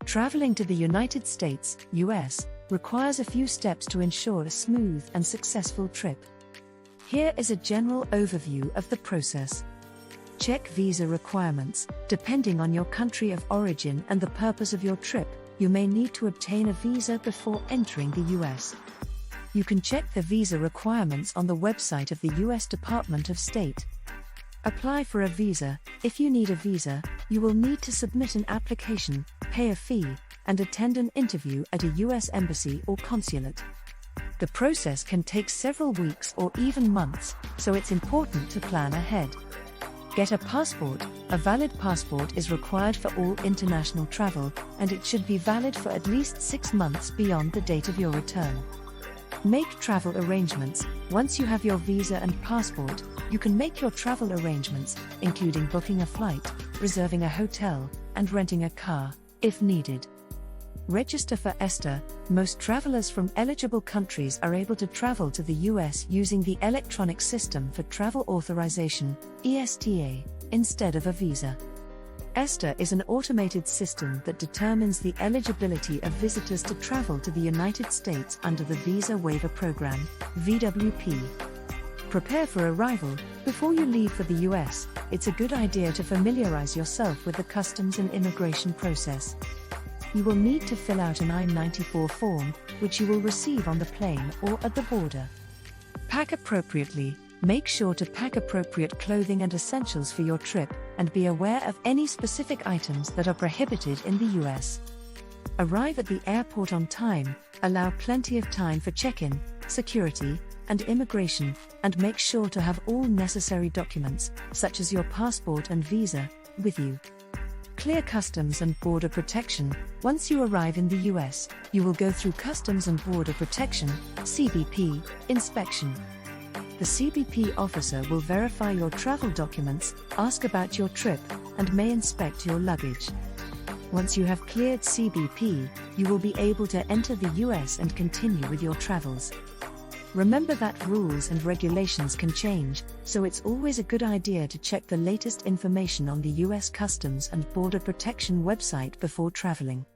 Traveling to the United States, US, requires a few steps to ensure a smooth and successful trip. Here is a general overview of the process. Check visa requirements. Depending on your country of origin and the purpose of your trip, you may need to obtain a visa before entering the US. You can check the visa requirements on the website of the US Department of State. Apply for a visa. If you need a visa, you will need to submit an application, pay a fee, and attend an interview at a US embassy or consulate. The process can take several weeks or even months, so it's important to plan ahead. Get a passport. A valid passport is required for all international travel, and it should be valid for at least 6 months beyond the date of your return. Make travel arrangements. Once you have your visa and passport, you can make your travel arrangements, including booking a flight, reserving a hotel, and renting a car, if needed. Register for ESTA. Most travelers from eligible countries are able to travel to the US using the Electronic System for Travel Authorization, ESTA, instead of a visa. ESTA is an automated system that determines the eligibility of visitors to travel to the United States under the Visa Waiver Program, VWP. Prepare for arrival. Before you leave for the US, it's a good idea to familiarize yourself with the customs and immigration process. You will need to fill out an I-94 form, which you will receive on the plane or at the border. Pack appropriately. Make sure to pack appropriate clothing and essentials for your trip, and be aware of any specific items that are prohibited in the US. Arrive at the airport on time. Allow plenty of time for check-in, security, and immigration, and make sure to have all necessary documents, such as your passport and visa, with you. Clear Customs and Border Protection. Once you arrive in the US, you will go through Customs and Border Protection, CBP, inspection. The CBP officer will verify your travel documents, ask about your trip, and may inspect your luggage. Once you have cleared CBP, you will be able to enter the US and continue with your travels. Remember that rules and regulations can change, so it's always a good idea to check the latest information on the US Customs and Border Protection website before traveling.